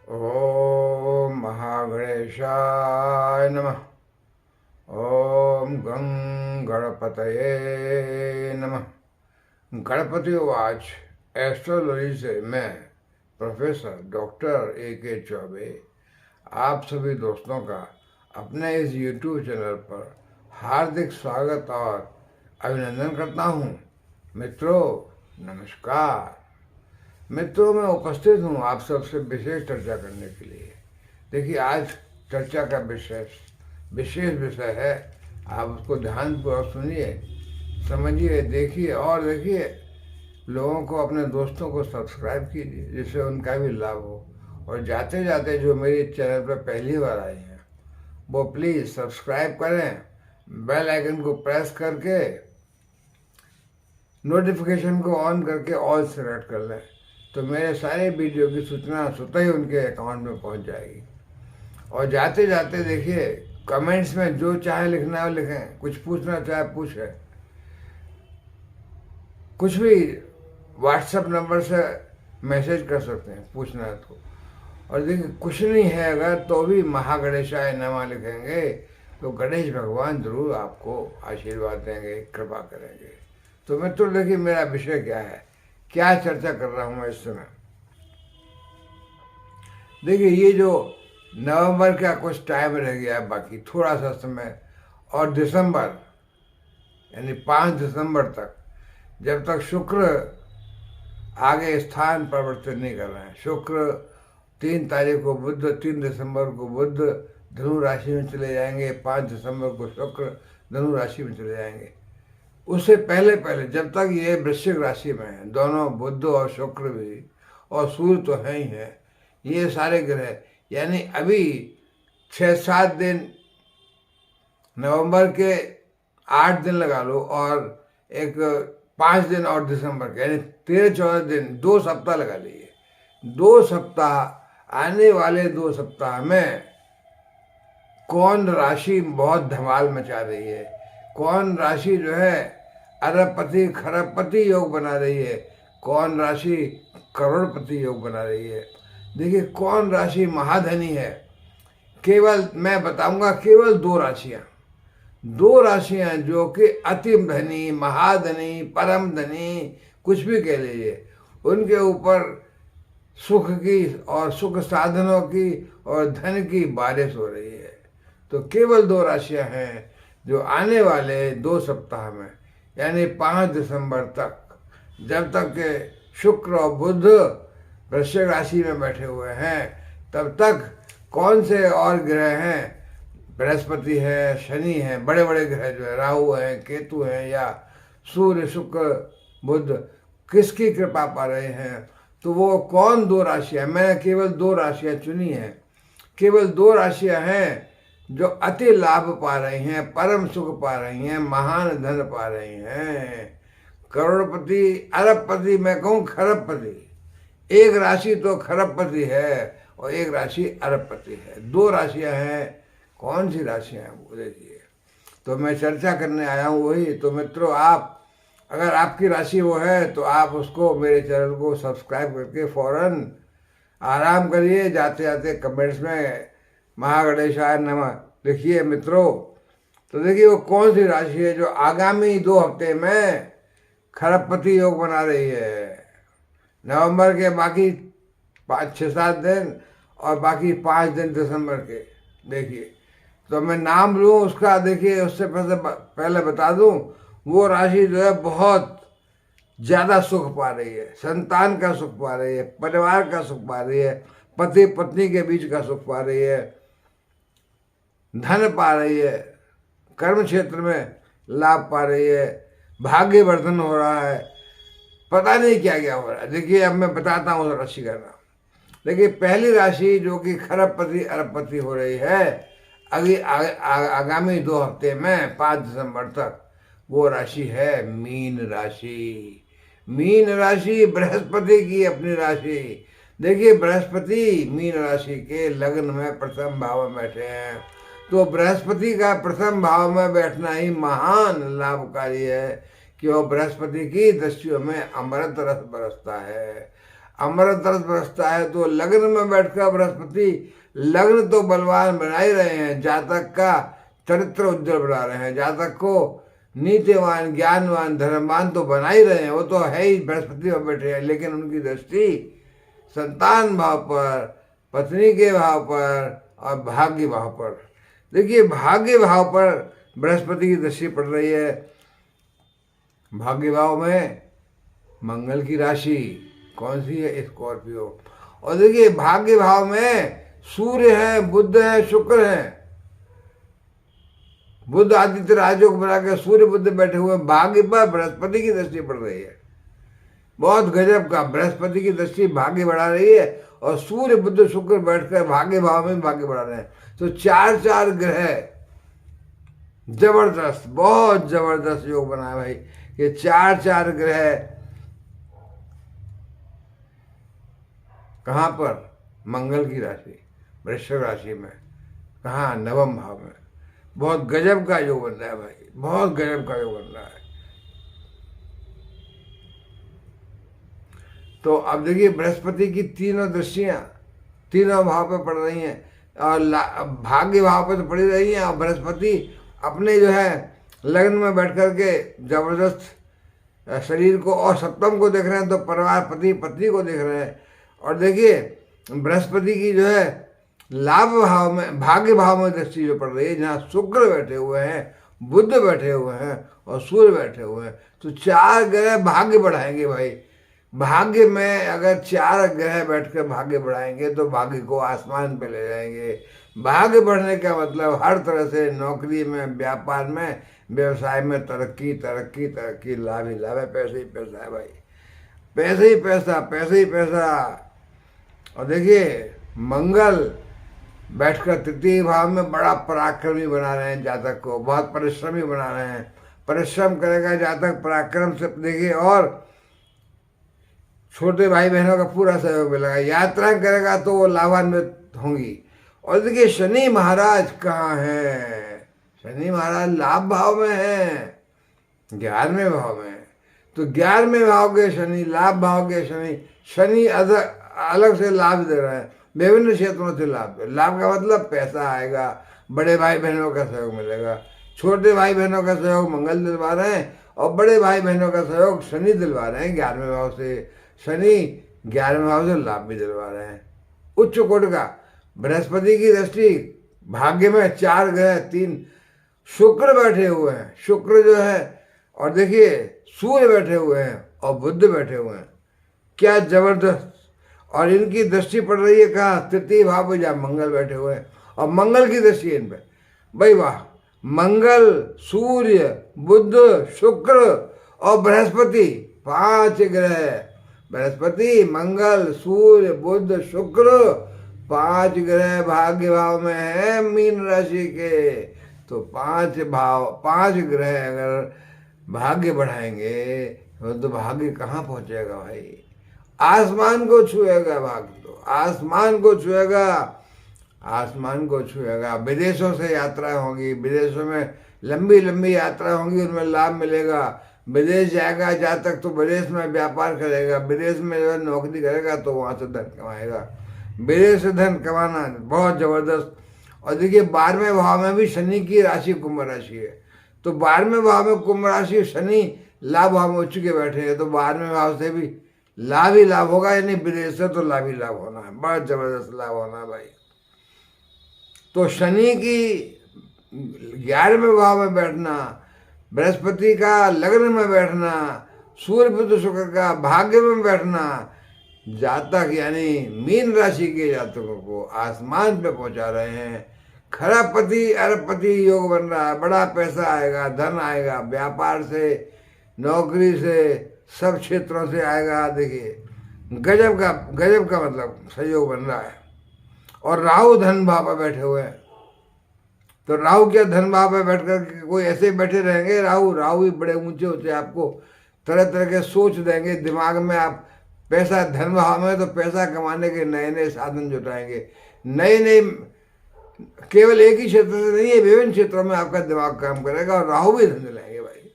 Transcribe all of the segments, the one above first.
ओम महागणेशाय नमः। ओम गं गणपतये नमः। गणपति वाच एस्ट्रोलॉजी से मैं प्रोफेसर डॉक्टर A.K. चौबे आप सभी दोस्तों का अपने इस YouTube चैनल पर हार्दिक स्वागत और अभिनंदन करता हूँ। मित्रों नमस्कार। मित्रों मैं उपस्थित हूँ आप सबसे विशेष चर्चा करने के लिए। देखिए आज चर्चा का विशेष विषय है, आप उसको ध्यानपूर्वक सुनिए, समझिए, देखिए और देखिए, लोगों को, अपने दोस्तों को सब्सक्राइब कीजिए जिससे उनका भी लाभ हो। और जाते जाते जो मेरे चैनल पर पहली बार आए हैं वो प्लीज़ सब्सक्राइब करें, बेल आइकन को प्रेस करके नोटिफिकेशन को ऑन करके ऑल सेलेक्ट कर लें, तो मेरे सारे वीडियो की सूचना स्वतः ही उनके अकाउंट में पहुंच जाएगी। और जाते जाते देखिए कमेंट्स में जो चाहे लिखना है लिखें, कुछ पूछना चाहे पूछें, कुछ भी व्हाट्सएप नंबर से मैसेज कर सकते हैं पूछना है तो। और देखिए कुछ नहीं है अगर तो भी महागणेशाय नमः लिखेंगे तो गणेश भगवान जरूर आपको आशीर्वाद देंगे, कृपा करेंगे। तो मित्रों देखिए मेरा विषय क्या है, क्या चर्चा कर रहा हूँ मैं इस समय। देखिए ये जो नवंबर का कुछ टाइम रह गया है, बाकी थोड़ा सा समय, और दिसंबर यानी 5 दिसंबर तक, जब तक शुक्र आगे स्थान परिवर्तन नहीं कर रहे हैं। शुक्र 3 तारीख को बुध, 3 दिसंबर को बुध धनु राशि में चले जाएंगे, 5 दिसंबर को शुक्र धनु राशि में चले जाएंगे। उससे पहले पहले जब तक ये वृश्चिक राशि में है, दोनों बुध और शुक्र भी, और सूर्य तो है ही है, ये सारे ग्रह, यानी अभी 6-7 दिन, नवंबर के 8 दिन लगा लो और एक 5 दिन और दिसंबर के, यानी 13-14 दिन, 2 सप्ताह लगा लीजिए। 2 सप्ताह, आने वाले 2 सप्ताह में कौन राशि बहुत धमाल मचा रही है, कौन राशि जो है अरबपति खरबपति योग बना रही है, कौन राशि करोड़पति योग बना रही है। देखिए कौन राशि महाधनी है, केवल मैं बताऊंगा केवल 2 राशियां जो कि अति धनी, महाधनी, परम धनी, कुछ भी कह लीजिए, उनके ऊपर सुख की और सुख साधनों की और धन की बारिश हो रही है। तो केवल 2 राशियां हैं जो आने वाले 2 सप्ताह में, यानी 5 दिसंबर तक, जब तक के शुक्र और बुध वृश्चिक राशि में बैठे हुए हैं, तब तक कौन से और ग्रह हैं, बृहस्पति है, शनि है, बड़े बड़े ग्रह जो है, राहु है, केतु है, या सूर्य शुक्र बुध किसकी कृपा पा रहे हैं। तो वो कौन 2 राशियां, मैंने केवल 2 राशियां चुनी हैं, केवल 2 राशियां हैं जो अति लाभ पा रही हैं, परम सुख पा रही हैं, महान धन पा रही हैं, करोड़पति, अरबपति, मैं कहूँ खरबपति। एक राशि तो खरबपति है और एक राशि अरबपति है। 2 राशियां हैं, कौन सी राशियां हैं वो देखिए। तो मैं चर्चा करने आया हूँ वही। तो मित्रों आप, अगर आपकी राशि वो है तो आप उसको, मेरे चैनल को सब्सक्राइब करके फौरन आराम करिए, जाते जाते कमेंट्स में महागणेशाय नमः लिखिए मित्रों। तो देखिए वो कौन सी राशि है जो आगामी 2 हफ्ते में खरबपति योग बना रही है। नवंबर के बाकी 5-6-7 दिन और बाकी 5 दिन दिसंबर के। देखिए तो मैं नाम लूँ उसका, देखिए उससे पहले बता दूँ, वो राशि जो है बहुत ज़्यादा सुख पा रही है, संतान का सुख पा रही है, परिवार का सुख पा रही है, पति पत्नी के बीच का सुख पा रही है, धन पा रही है, कर्म क्षेत्र में लाभ पा रही है, भाग्यवर्धन हो रहा है, पता नहीं क्या क्या हो रहा है। देखिए अब मैं बताता हूँ उस राशि का नाम। देखिए पहली राशि जो कि खरबपति अरबपति हो रही है अगली आगामी 2 हफ्ते में 5 दिसंबर तक, वो राशि है मीन राशि। मीन राशि बृहस्पति की अपनी राशि। देखिए बृहस्पति मीन राशि के लग्न में प्रथम भाव में बैठे हैं, तो बृहस्पति का प्रथम भाव में बैठना ही महान लाभकारी है कि वो बृहस्पति की दृष्टियों में अमृत रस बरसता है। अमृत रस बरसता है। तो लग्न में बैठकर बृहस्पति लग्न तो बलवान बना ही रहे हैं, जातक का चरित्र उज्जवल बना रहे हैं, जातक को नीतिवान ज्ञानवान धर्मवान तो बना ही रहे हैं, वो तो है ही, बृहस्पति में बैठे हैं। लेकिन उनकी दृष्टि संतान भाव पर, पत्नी के भाव पर और भाग्य भाव पर। देखिए भाग्य भाव पर बृहस्पति की दृष्टि पड़ रही है। भाग्य भाव में मंगल की राशि कौन सी है? स्कॉर्पियो। और देखिए भाग्य भाव में सूर्य है, बुध है, शुक्र है। बुध आदित्य राजयोग बना के सूर्य बुध बैठे हुए, भाग्य पर बृहस्पति की दृष्टि पड़ रही है। बहुत गजब का, बृहस्पति की दृष्टि भाग्य बढ़ा रही है और सूर्य बुध शुक्र बैठकर भाग्य भाव में भाग्य बढ़ा रहे हैं। तो चार चार ग्रह जबरदस्त, बहुत जबरदस्त योग बना है भाई। ये चार चार ग्रह कहाँ पर? मंगल की राशि वृश्चिक राशि में, कहाँ? नवम भाव में। बहुत गजब का योग बन रहा है भाई, बहुत गजब का योग बन रहा है। तो अब देखिए बृहस्पति की तीनों दृष्टियां तीनों भाव पे पड़ रही हैं और भाग्य भाव पे तो पड़ी रही हैं, और बृहस्पति अपने जो है लग्न में बैठ कर के जबरदस्त शरीर को और सप्तम को देख रहे हैं, तो परिवार पति पत्नी को देख रहे हैं। और देखिए बृहस्पति की जो है लाभ भाव में, भाग्य भाव में दृष्टि जो पड़ रही है, जहाँ शुक्र बैठे हुए हैं, बुध बैठे हुए हैं और सूर्य बैठे हुए हैं। तो चार ग्रह भाग्य बढ़ाएंगे भाई। भाग्य में अगर चार ग्रह बैठकर भाग्य बढ़ाएंगे तो भाग्य को आसमान पे ले जाएंगे। भाग्य बढ़ने का मतलब हर तरह से नौकरी में, व्यापार में, व्यवसाय में तरक्की तरक्की तरक्की, लाभ ही लाभ है, पैसे ही पैसा है भाई, पैसे ही पैसा, पैसे ही पैसा। और देखिए मंगल बैठकर तृतीय भाव में बड़ा पराक्रमी बना रहे हैं जातक को, बहुत परिश्रमी बना रहे हैं। परिश्रम करेगा जातक, पराक्रम से देखिए, और छोटे भाई बहनों का पूरा सहयोग मिलेगा। यात्रा करेगा तो वो लाभान्वित होंगी। और देखिए शनि महाराज कहाँ हैं? शनि महाराज लाभ भाव में हैं, 11वें भाव में। तो 11वें भाव के शनि, लाभ भाव के शनि, शनि अलग से लाभ दे रहे हैं, विभिन्न क्षेत्रों से लाभ। लाभ का मतलब पैसा आएगा, बड़े भाई बहनों का सहयोग मिलेगा, छोटे भाई बहनों का सहयोग मंगल दिलवा रहे हैं, और बड़े भाई बहनों का सहयोग शनि दिलवा रहे हैं 11वें भाव से। शनि 11वें भाव से लाभ भी दिलवा रहे हैं, उच्च कोटि का। बृहस्पति की दृष्टि भाग्य में चार ग्रह, तीन शुक्र बैठे हुए हैं, शुक्र जो है, और देखिए सूर्य बैठे हुए हैं और बुध बैठे हुए हैं, क्या जबरदस्त। और इनकी दृष्टि पड़ रही है कहाँ? तृतीय भाव में, जहाँ मंगल बैठे हुए हैं, और मंगल की दृष्टि इन पे, भाई वाह। मंगल, सूर्य, बुध, शुक्र और बृहस्पति, पांच ग्रह, बृहस्पति, मंगल, सूर्य, बुध, शुक्र, पांच ग्रह भाग्य भाव में है मीन राशि के। तो पांच ग्रह अगर भाग्य बढ़ाएंगे तो भाग्य कहाँ पहुंचेगा भाई? आसमान को छुएगा भाग्य, तो आसमान को छुएगा, आसमान को छुएगा। विदेशों से यात्रा होगी, विदेशों में लंबी लंबी यात्रा होंगी, उनमें लाभ मिलेगा। विदेश जाएगा जातक तो विदेश में व्यापार करेगा, विदेश में जो है नौकरी करेगा तो वहाँ से धन कमाएगा। विदेश से धन कमाना बहुत जबरदस्त। और देखिए 12वें भाव में भी शनि की राशि कुंभ राशि है, तो 12वें भाव में कुंभ राशि, शनि लाभ भाव में उच्च के बैठे हैं, तो 12वें भाव से भी लाभ ही लाभ होगा, यानी विदेश से तो लाभ ही लाभ होना है, बड़ा जबरदस्त लाभ होना है भाई। तो शनि की 11वें भाव में बैठना, बृहस्पति का लग्न में बैठना, सूर्य बुध शुक्र का भाग्य में बैठना, जातक यानी मीन राशि के जातकों को आसमान पे पहुंचा रहे हैं। खरबपति अरबपति योग बन रहा है, बड़ा पैसा आएगा, धन आएगा, व्यापार से, नौकरी से, सब क्षेत्रों से आएगा। देखिए गजब का मतलब सहयोग बन रहा है। और राहु धन भाव पर बैठे हुए हैं, तो राहु क्या धन भाव में बैठ कर कोई ऐसे बैठे रहेंगे? राहु ही बड़े ऊंचे होते हैं, आपको तरह तरह के सोच देंगे दिमाग में। आप पैसा धन भाव में, तो पैसा कमाने के नए नए साधन जुटाएंगे, नए नए, केवल एक ही क्षेत्र से नहीं है, विभिन्न क्षेत्रों में आपका दिमाग काम करेगा। और राहु भी धन दिलाएंगे भाई।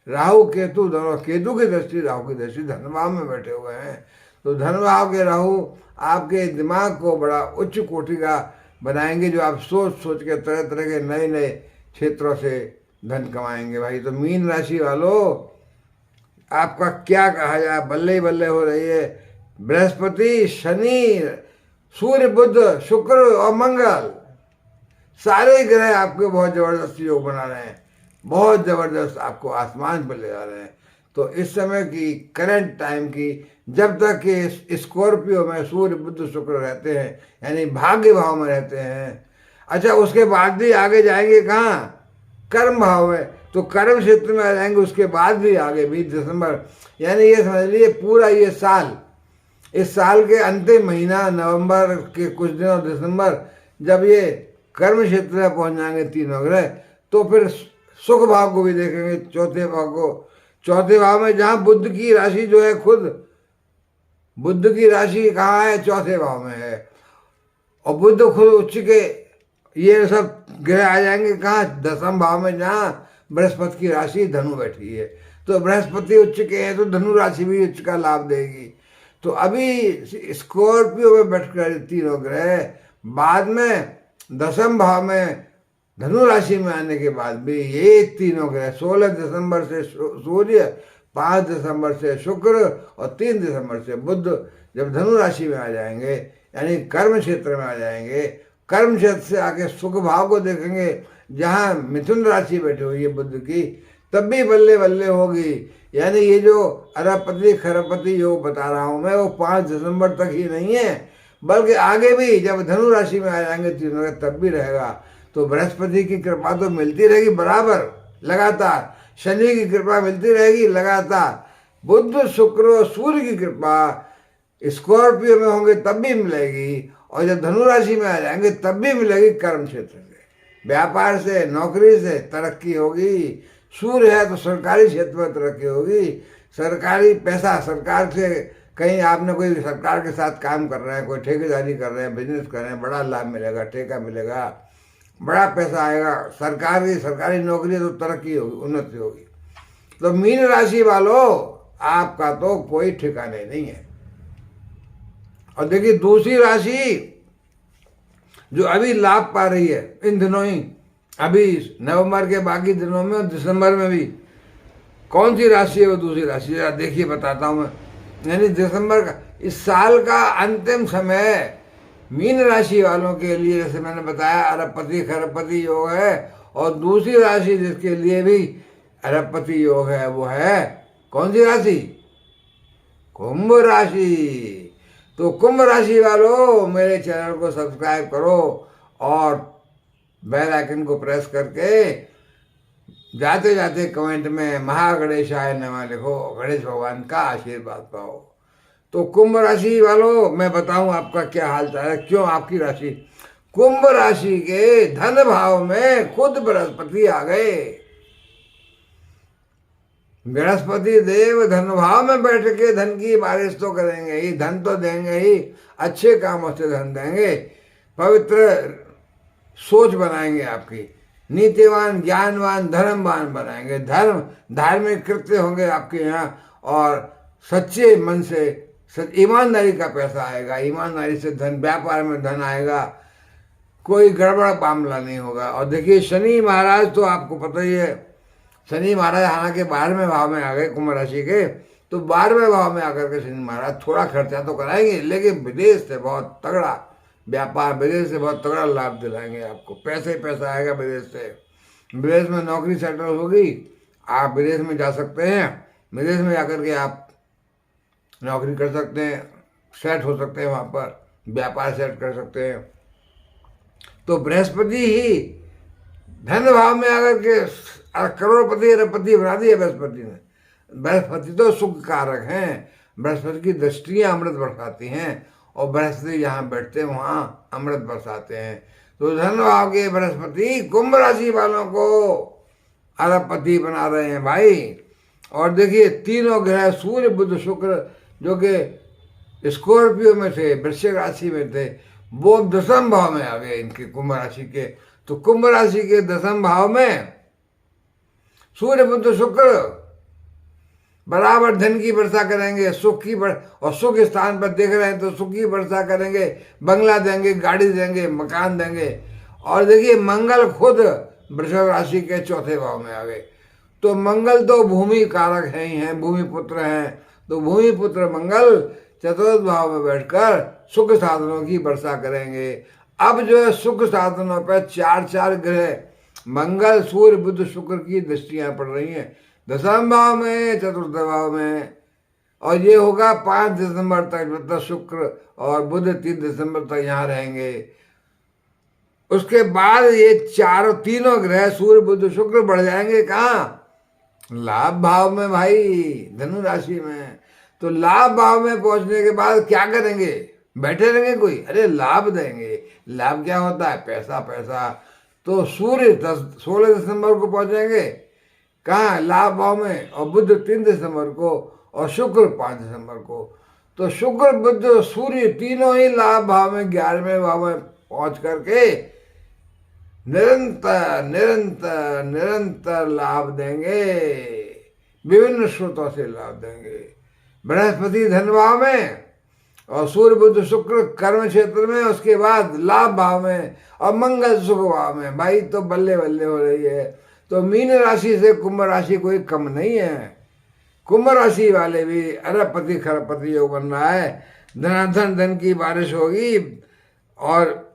राहु केतु दोनों, केतु की दृष्टि, राहु की दृष्टि धन भाव में बैठे हुए हैं, तो धन भाव के राहु आपके दिमाग को बड़ा उच्च कोटि का बनाएंगे, जो आप सोच सोच के तरह तरह के नए नए क्षेत्रों से धन कमाएंगे भाई। तो मीन राशि वालों, आपका क्या कहा जाए, बल्ले बल्ले हो रही है। बृहस्पति, शनि, सूर्य, बुध, शुक्र और मंगल, सारे ग्रह आपके बहुत जबरदस्त योग बना रहे हैं, बहुत जबरदस्त आपको आसमान पर ले जा रहे हैं। तो इस समय की करंट टाइम की, जब तक कि स्कॉर्पियो में सूर्य बुध शुक्र रहते हैं, यानी भाग्य भाव में रहते हैं। अच्छा, उसके बाद भी आगे जाएंगे कहाँ? कर्म भाव में। तो कर्म क्षेत्र में आ जाएंगे, उसके बाद भी आगे 20 दिसंबर, यानी ये समझ लीजिए पूरा ये साल, इस साल के अंतिम महीना नवंबर के कुछ दिनों, दिसंबर, जब ये कर्म क्षेत्र में पहुंच जाएंगे तीनों ग्रह, तो फिर सुख भाव को भी देखेंगे, चौथे भाव को। चौथे भाव में जहां बुध की राशि जो है, खुद बुध की राशि कहाँ है? चौथे भाव में है। और बुध खुद उच्च के, ये सब ग्रह आ जाएंगे कहाँ? दसम भाव में, जहाँ बृहस्पति की राशि धनु बैठी है। तो बृहस्पति उच्च के हैं तो धनु राशि भी उच्च का लाभ देगी। तो अभी स्कॉर्पियो में बैठकर तीनों ग्रह बाद में दसम भाव में धनु राशि में आने के बाद भी ये तीनों ग्रह 16 दिसंबर से सूर्य, 5 दिसंबर से शुक्र और 3 दिसंबर से बुध जब धनु राशि में आ जाएंगे, यानी कर्म क्षेत्र में आ जाएंगे, कर्म क्षेत्र से आके सुख भाव को देखेंगे, जहाँ मिथुन राशि बैठी हुई है बुध की, तब भी बल्ले बल्ले होगी। यानी ये जो अरबपति खरबपति योग बता रहा हूँ मैं, वो 5 दिसंबर तक ही नहीं है, बल्कि आगे भी जब धनु राशि में आ जाएंगे तीनों ग्रह तब भी रहेगा। तो बृहस्पति की कृपा तो मिलती रहेगी बराबर, लगातार। शनि की कृपा मिलती रहेगी लगातार। बुध, शुक्र, सूर्य की कृपा स्कॉर्पियो में होंगे तब भी मिलेगी, और जब धनु राशि में आ जाएंगे तब भी मिलेगी। कर्म क्षेत्र से, व्यापार से, नौकरी से तरक्की होगी। सूर्य है तो सरकारी क्षेत्र में तरक्की होगी, सरकारी पैसा, सरकार से कहीं आपने कोई सरकार के साथ काम कर रहे हैं, कोई ठेकेदारी कर रहे हैं, बिजनेस कर रहे हैं, बड़ा लाभ मिलेगा, ठेका मिलेगा, बड़ा पैसा आएगा। सरकारी नौकरी है तो तरक्की होगी, उन्नति होगी। तो मीन राशि वालों, आपका तो कोई ठिकाने नहीं है। और देखिए दूसरी राशि जो अभी लाभ पा रही है इन दिनों ही, अभी नवंबर के बाकी दिनों में और दिसंबर में भी, कौन सी राशि है वो दूसरी राशि? जरा देखिए, बताता हूँ मैं। यानी दिसंबर का, इस साल का अंतिम समय मीन राशि वालों के लिए, जैसे मैंने बताया, अरबपति खरबपति योग है। और दूसरी राशि जिसके लिए भी अरबपति योग है, वो है कौन सी राशि? कुंभ राशि। तो कुंभ राशि वालों, मेरे चैनल को सब्सक्राइब करो और बेल आइकन को प्रेस करके जाते जाते कमेंट में महागणेशाय नमः लिखो, गणेश भगवान का आशीर्वाद पाओ। तो कुंभ राशि वालों, मैं बताऊं आपका क्या हाल चाल है, क्यों आपकी राशि, कुंभ राशि के धन भाव में खुद बृहस्पति आ गए। बृहस्पति देव धन भाव में बैठ के धन की बारिश तो करेंगे ही, धन तो देंगे ही, अच्छे कामों से धन देंगे, पवित्र सोच बनाएंगे, आपकी नीतिवान, ज्ञानवान, धर्मवान बनाएंगे। धार्मिक कृत्य होंगे आपके यहाँ, और सच्चे मन से ईमानदारी का पैसा आएगा, ईमानदारी से धन, व्यापार में धन आएगा, कोई गड़बड़ मामला नहीं होगा। और देखिए शनि महाराज तो आपको पता ही है, शनि महाराज हालांकि 12वें भाव में आ गए कुंभ राशि के, तो 12वें भाव में आकर के शनि महाराज थोड़ा खर्चा तो कराएंगे, लेकिन विदेश से बहुत तगड़ा व्यापार, विदेश से बहुत तगड़ा लाभ दिलाएंगे आपको। पैसे पैसा आएगा विदेश से, विदेश में नौकरी सेटल होगी, आप विदेश में जा सकते हैं, विदेश में जाकर के आप नौकरी कर सकते हैं, सेट हो सकते हैं, वहाँ पर व्यापार सेट कर सकते हैं। तो बृहस्पति ही धन भाव में आकर के करोड़पति अरबपति बना दिया बृहस्पति ने। बृहस्पति तो सुख कारक हैं, बृहस्पति की दृष्टियाँ अमृत बरसाती हैं, और बृहस्पति जहाँ बैठते हैं वहाँ अमृत बरसाते हैं। तो धन भाव के बृहस्पति कुंभ राशि वालों को अरबपति बना रहे हैं भाई। और देखिए तीनों ग्रह सूर्य बुध शुक्र जो कि स्कॉर्पियो में थे, वृश्चिक राशि में थे, वो 10वें भाव में आ गए इनके कुंभ राशि के। तो कुंभ राशि के 10वें भाव में सूर्य बुध शुक्र बराबर धन की वर्षा करेंगे, सुख की और सुख स्थान पर देख रहे हैं तो सुख की वर्षा करेंगे, बंगला देंगे, गाड़ी देंगे, मकान देंगे। और देखिए मंगल खुद वृषभ राशि के चौथे भाव में आ गए। तो मंगल तो भूमि कारक है ही हैं, भूमि पुत्र हैं। तो भूमि पुत्र मंगल चतुर्थ भाव में बैठकर सुख साधनों की वर्षा करेंगे। अब जो है सुख साधनों पर चार चार ग्रह मंगल, सूर्य, बुध, शुक्र की दृष्टियां पड़ रही हैं, दशम भाव में, चतुर्थ भाव में। और ये होगा 5 दिसंबर तक, मतलब शुक्र और बुध 3 दिसंबर तक यहाँ रहेंगे। उसके बाद ये तीनों ग्रह सूर्य, बुध, शुक्र बढ़ जाएंगे कहाँ? लाभ भाव में भाई, धनु राशि में। तो लाभ भाव में पहुंचने के बाद क्या करेंगे? बैठे रहेंगे कोई? अरे लाभ देंगे। लाभ क्या होता है? पैसा, पैसा। तो सूर्य 16 दिसंबर को पहुंचेंगे कहाँ? लाभ भाव में। और बुध 3 दिसंबर को और शुक्र 5 दिसंबर को। तो शुक्र, बुध, सूर्य तीनों ही लाभ भाव में 11वें भाव में पहुंच करके निरंतर निरंतर निरंतर लाभ देंगे, विभिन्न स्रोतों से लाभ देंगे। बृहस्पति धन भाव में और सूर्य, बुध, शुक्र कर्म क्षेत्र में, उसके बाद लाभ भाव में और मंगल सुख भाव में। भाई तो बल्ले बल्ले हो रही है। तो मीन राशि से कुंभ राशि कोई कम नहीं है। कुंभ राशि वाले भी अरबपति खरबपति योग बन रहा है, धनाधन धन की बारिश होगी। और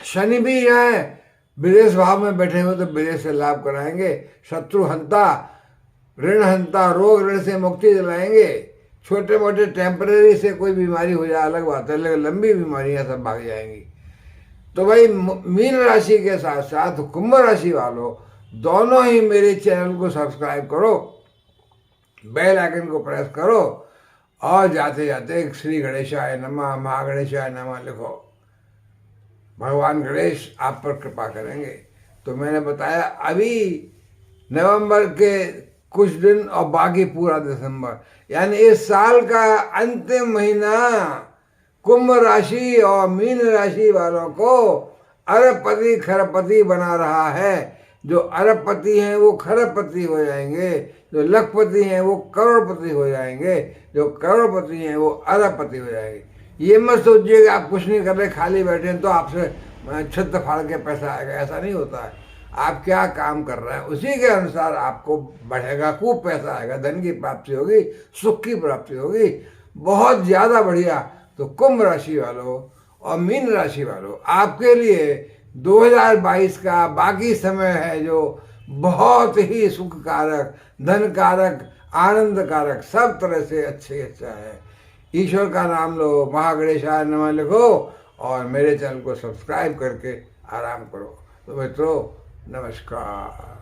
शनि भी है विदेश भाव में बैठे हुए, तो विदेश से लाभ कराएंगे। शत्रु हंता, ऋण हंता, रोग ऋण से मुक्ति दिलाएंगे। छोटे मोटे टेम्परेरी से कोई बीमारी हो जाए अलग बात है, लेकिन लंबी बीमारियां सब भाग जाएंगी। तो भाई मीन राशि के साथ साथ कुंभ राशि वालों दोनों ही मेरे चैनल को सब्सक्राइब करो, बेल आइकन को प्रेस करो और जाते जाते श्री गणेशाय नमः, महागणेशाय नमः लिखो। भगवान गणेश आप पर कृपा करेंगे। तो मैंने बताया अभी नवंबर के कुछ दिन और बाकी पूरा दिसंबर, यानी इस साल का अंतिम महीना कुंभ राशि और मीन राशि वालों को अरबपति खरबपति बना रहा है। जो अरबपति हैं वो खरबपति हो जाएंगे, जो लखपति हैं वो करोड़पति हो जाएंगे, जो करोड़पति हैं वो अरबपति हो जाएंगे। ये मत सोचिएगा आप कुछ नहीं कर रहे, खाली बैठे हैं तो आपसे छत फाड़ के पैसा आएगा, ऐसा नहीं होता है। आप क्या काम कर रहे हैं उसी के अनुसार आपको बढ़ेगा, खूब पैसा आएगा, धन की प्राप्ति होगी, सुख की प्राप्ति होगी, बहुत ज़्यादा बढ़िया। तो कुंभ राशि वालों और मीन राशि वालों आपके लिए 2022 का बाकी समय है जो बहुत ही सुख कारक, धन कारक, आनंद कारक, सब तरह से अच्छा है। ईश्वर का नाम लो, महागणेशाय नमः लिखो और मेरे चैनल को सब्सक्राइब करके आराम करो। तो मित्रों नमस्कार।